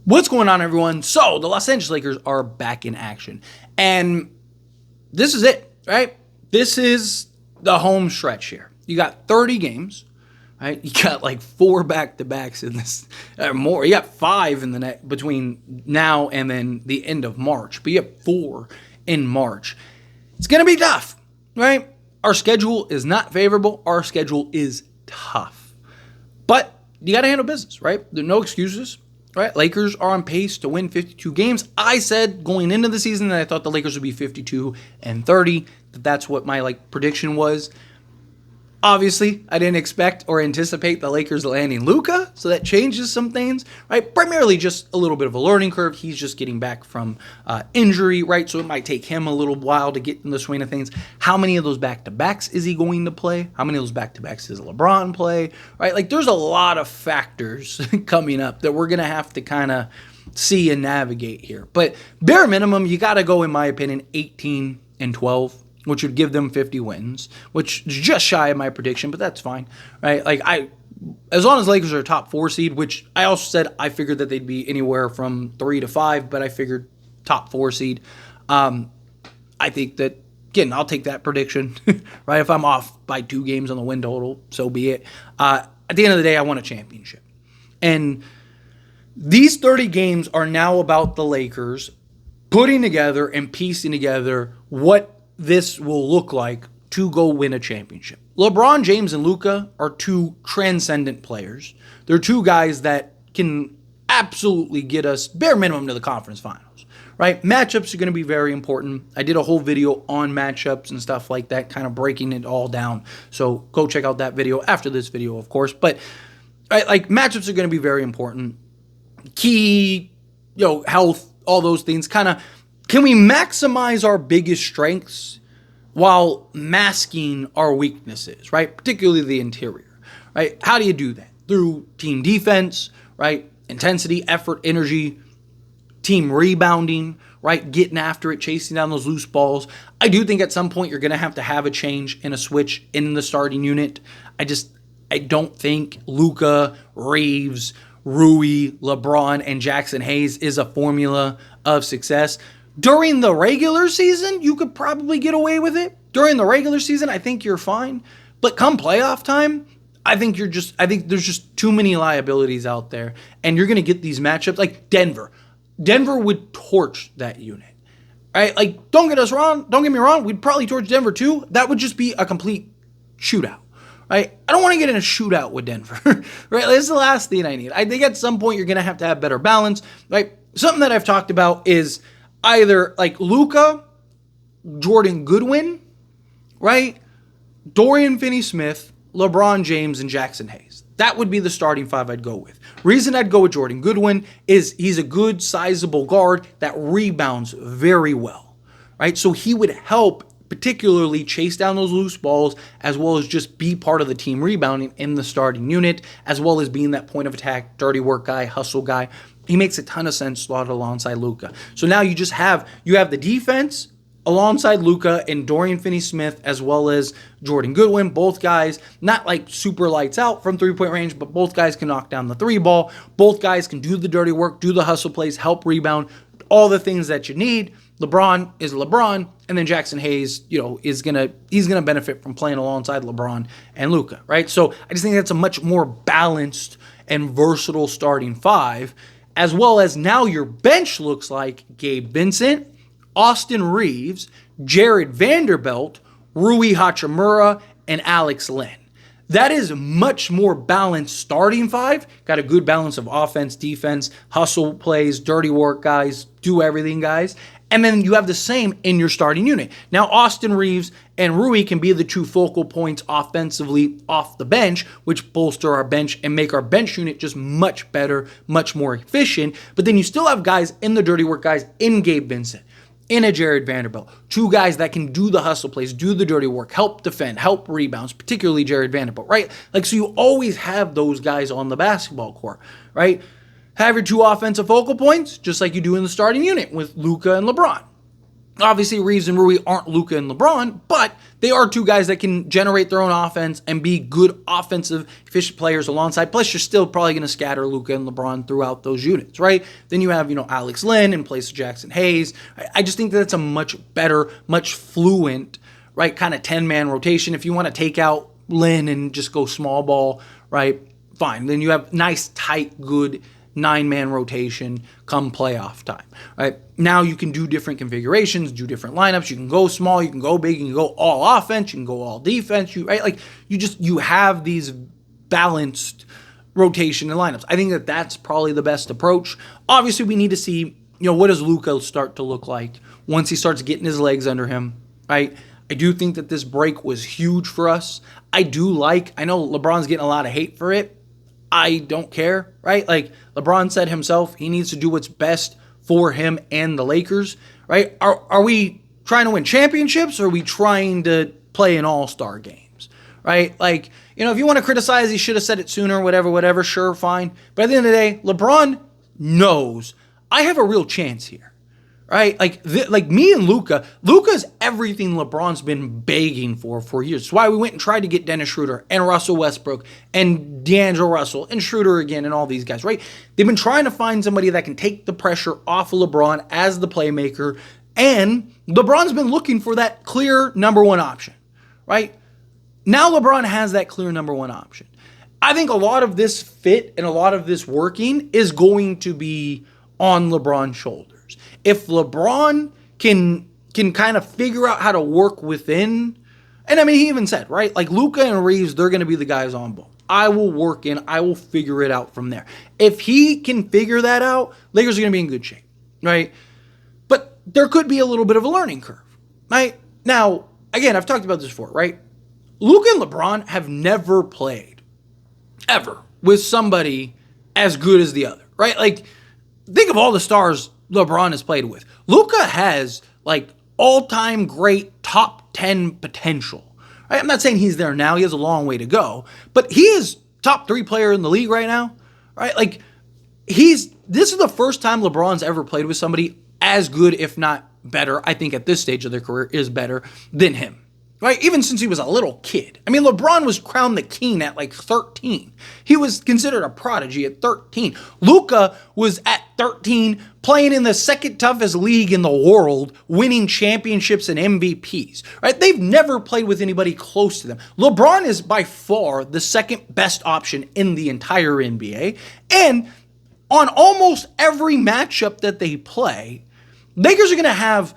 What's going on, everyone? So, the Los Angeles Lakers are back in action. And this is it, right? This is the home stretch here. You got 30 games, right? You got like 4 back-to-backs in this, or more. You got 5 in the net between now and then the end of March. But you have 4 in March. It's going to be tough, right? Our schedule is not favorable. Our schedule is tough. But you got to handle business, right? There are no excuses. Right, Lakers are on pace to win 52 games. I said going into the season that I thought the Lakers would be 52-30. That's what my prediction was. Obviously, I didn't expect or anticipate the Lakers landing Luka, so that changes some things, right? Primarily just a little bit of a learning curve. He's just getting back from injury, right? So it might take him a little while to get in the swing of things. How many of those back-to-backs is he going to play? How many of those back-to-backs does LeBron play, right? There's a lot of factors coming up that we're going to have to kind of see and navigate here. But bare minimum, you got to go, in my opinion, 18-12. Which would give them 50 wins, which is just shy of my prediction, but that's fine, right? As long as Lakers are a top 4 seed, which I also said I figured that they'd be anywhere from 3 to 5, but I figured top 4 seed. I think that, again, I'll take that prediction, right? If I'm off by 2 games on the win total, so be it. At the end of the day, I want a championship. And these 30 games are now about the Lakers putting together and piecing together what this will look like to go win a championship. LeBron James and Luka are 2 transcendent players. They're 2 guys that can absolutely get us bare minimum to the conference finals, right? Matchups are going to be very important. I did a whole video on matchups and stuff like that, kind of breaking it all down. So go check out that video after this video, of course. But matchups are going to be very important. Key, health, all those things. Can we maximize our biggest strengths while masking our weaknesses, right? Particularly the interior, right? How do you do that? Through team defense, right? Intensity, effort, energy, team rebounding, right? Getting after it, chasing down those loose balls. I do think at some point you're going to have a change and a switch in the starting unit. I don't think Luka, Reeves, Rui, LeBron, and Jackson Hayes is a formula of success. During the regular season, you could probably get away with it. During the regular season, I think you're fine. But come playoff time, I think there's just too many liabilities out there. And you're going to get these matchups like Denver. Denver would torch that unit. Right? Don't get me wrong, we'd probably torch Denver too. That would just be a complete shootout. Right? I don't want to get in a shootout with Denver. Right? This is the last thing I need. I think at some point you're going to have better balance. Right? Something that I've talked about is either Luka, Jordan Goodwin, right? Dorian Finney-Smith, LeBron James, and Jackson Hayes. That would be the starting 5 I'd go with. Reason I'd go with Jordan Goodwin is he's a good, sizable guard that rebounds very well, right? So he would help particularly chase down those loose balls, as well as just be part of the team rebounding in the starting unit, as well as being that point of attack, dirty work guy, hustle guy. He makes a ton of sense slotted alongside Luka. So now you have the defense alongside Luka and Dorian Finney-Smith, as well as Jordan Goodwin. Both guys, not super lights out from 3-point range, but both guys can knock down the 3 ball. Both guys can do the dirty work, do the hustle plays, help rebound, all the things that you need. LeBron is LeBron, and then Jackson Hayes, he's gonna benefit from playing alongside LeBron and Luka, right? So I just think that's a much more balanced and versatile starting 5. As well as now your bench looks like Gabe Vincent, Austin Reeves, Jared Vanderbilt, Rui Hachimura, and Alex Len. That is much more balanced starting 5. Got a good balance of offense, defense, hustle plays, dirty work guys, do everything guys. And then you have the same in your starting unit. Now, Austin Reeves and Rui can be the 2 focal points offensively off the bench, which bolster our bench and make our bench unit just much better, much more efficient. But then you still have guys in the dirty work guys, in Gabe Vincent, in a Jared Vanderbilt. 2 guys that can do the hustle plays, do the dirty work, help defend, help rebounds, particularly Jared Vanderbilt, right? So you always have those guys on the basketball court, right? Have your 2 offensive focal points, just like you do in the starting unit with Luka and LeBron. Obviously, Reeves and Rui aren't Luka and LeBron, but they are two guys that can generate their own offense and be good offensive, efficient players alongside. Plus, you're still probably going to scatter Luka and LeBron throughout those units, right? Then you have, Alex Len in place of Jackson Hayes. I just think that's a much better, much fluent, right, kind of 10-man rotation. If you want to take out Len and just go small ball, right, fine. Then you have nice, tight, good 9-man rotation come playoff time, right? Now you can do different configurations, do different lineups. You can go small, you can go big, you can go all offense, you can go all defense, right? Like you have these balanced rotation and lineups. I think that's probably the best approach. Obviously, we need to see, what does Luka start to look like once he starts getting his legs under him, right? I do think that this break was huge for us. I know LeBron's getting a lot of hate for it. I don't care, right? Like LeBron said himself, he needs to do what's best for him and the Lakers, right? Are we trying to win championships or are we trying to play in all-star games, right? Like, if you want to criticize, he should have said it sooner, whatever, sure, fine. But at the end of the day, LeBron knows I have a real chance here. Right? Like me and Luka's everything LeBron's been begging for years. It's why we went and tried to get Dennis Schroeder and Russell Westbrook and D'Angelo Russell and Schroeder again and all these guys, right? They've been trying to find somebody that can take the pressure off of LeBron as the playmaker, and LeBron's been looking for that clear number one option, right? Now LeBron has that clear number one option. I think a lot of this fit and a lot of this working is going to be on LeBron's shoulders. If LeBron can kind of figure out how to work within, and I mean, he even said, right, like Luka and Reeves, they're going to be the guys on ball. I will figure it out from there. If he can figure that out, Lakers are going to be in good shape, right? But there could be a little bit of a learning curve, right? Now, again, I've talked about this before, right? Luka and LeBron have never played, ever, with somebody as good as the other, right? Like, think of all the stars LeBron has played with. Luka has like all-time great top 10 potential. Right? I'm not saying he's there now. He has a long way to go. But he is top 3 player in the league right now. Right? Like this is the first time LeBron's ever played with somebody as good, if not better. I think at this stage of their career is better than him. Right? Even since he was a little kid. I mean, LeBron was crowned the king at like 13. He was considered a prodigy at 13. Luka was at 13, playing in the second toughest league in the world, winning championships and MVPs. Right? They've never played with anybody close to them. LeBron is by far the second best option in the entire NBA. And on almost every matchup that they play, Lakers are going to have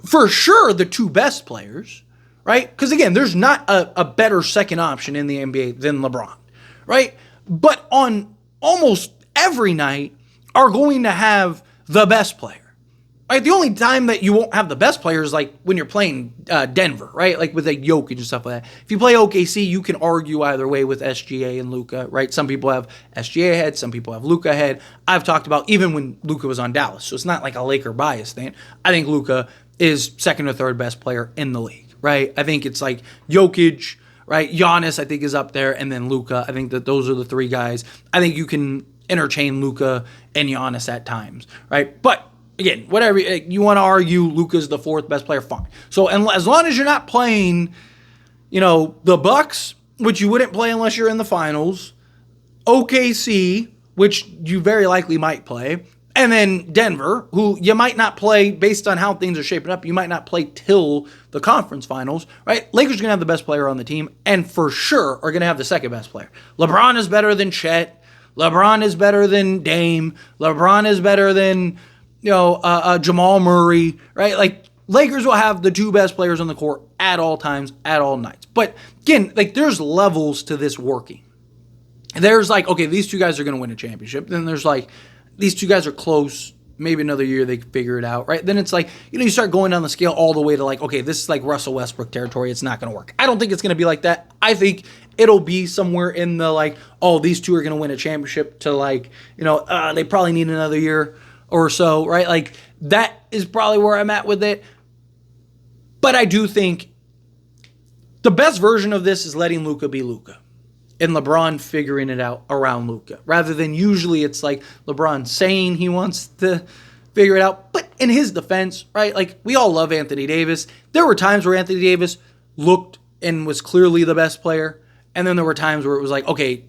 for sure the 2 best players, right? Because again, there's not a better second option in the NBA than LeBron, right? But on almost every night are going to have the best player. Right? The only time that you won't have the best player is like when you're playing Denver, right? Like with like Jokic and stuff like that. If you play OKC, you can argue either way with SGA and Luka, right? Some people have SGA ahead, some people have Luka ahead. I've talked about even when Luka was on Dallas, so it's not like a Laker bias thing. I think Luka is second or third best player in the league, right? I think it's like Jokic, right? Giannis, I think, is up there, and then Luka. I think that those are the 3 guys. I think you can interchain Luka and Giannis at times, right? But again, whatever you want to argue, Luka's the 4th best player, fine. So, and as long as you're not playing, the Bucks, which you wouldn't play unless you're in the finals, OKC, which you very likely might play, and then Denver, who you might not play based on how things are shaping up. You might not play till the conference finals, right? Lakers are going to have the best player on the team, and for sure are going to have the second best player. LeBron is better than Chet. LeBron is better than Dame. LeBron is better than Jamal Murray, right? Like Lakers will have the 2 best players on the court at all times, at all nights. But again, like there's levels to this working. There's like, okay, these 2 guys are going to win a championship. Then there's like, these 2 guys are close. Maybe another year they can figure it out, right? Then it's like, you start going down the scale all the way to like, okay, this is like Russell Westbrook territory. It's not going to work. I don't think it's going to be like that. I think it'll be somewhere in the like, oh, these 2 are going to win a championship to like, they probably need another year or so, right? Like that is probably where I'm at with it. But I do think the best version of this is letting Luka be Luka and LeBron figuring it out around Luka, rather than usually it's like LeBron saying he wants to figure it out. But in his defense, right, like we all love Anthony Davis. There were times where Anthony Davis looked and was clearly the best player. And then there were times where it was like, okay,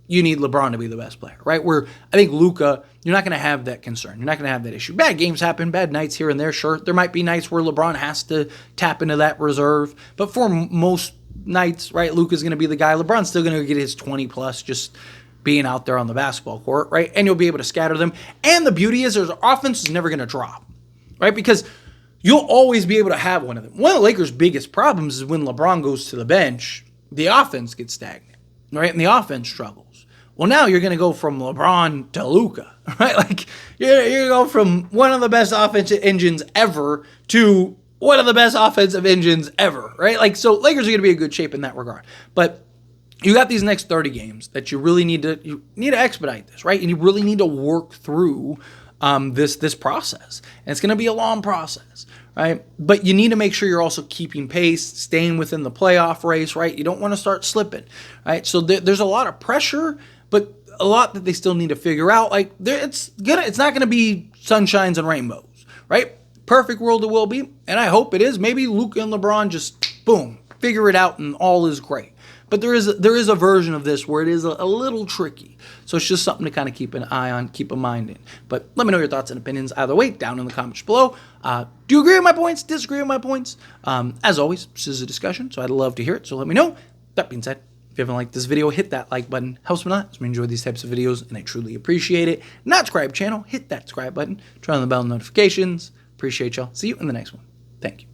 you need LeBron to be the best player, right? Where I think Luka, you're not going to have that concern. You're not going to have that issue. Bad games happen, bad nights here and there, sure. There might be nights where LeBron has to tap into that reserve. But for most nights, right, Luka's going to be the guy. LeBron's still going to get his 20 plus just being out there on the basketball court, right? And you'll be able to scatter them. And the beauty is their offense is never going to drop, right? Because you'll always be able to have one of them. One of the Lakers' biggest problems is when LeBron goes to the bench, the offense gets stagnant, right? And the offense struggles. Well, now you're going to go from LeBron to Luka, right? Like, you're going to go from one of the best offensive engines ever to one of the best offensive engines ever, right? Like, so Lakers are going to be in good shape in that regard. But you got these next 30 games that you really need to expedite this, right? And you really need to work through this process. And it's going to be a long process, right? But you need to make sure you're also keeping pace, staying within the playoff race, right? You don't want to start slipping, right? So there's a lot of pressure, but a lot that they still need to figure out. Like, it's not going to be sunshines and rainbows, right? Perfect world it will be, and I hope it is. Maybe Luka and LeBron just, boom, figure it out and all is great. But there is a version of this where it is a little tricky. So it's just something to kind of keep an eye on, keep a mind in. But let me know your thoughts and opinions either way down in the comments below. Do you agree with my points? Disagree with my points? As always, this is a discussion, so I'd love to hear it. So let me know. That being said, if you haven't liked this video, hit that like button. Helps me a lot. As we enjoy these types of videos, and I truly appreciate it. Not subscribe channel, hit that subscribe button. Turn on the bell notifications. Appreciate y'all. See you in the next one. Thank you.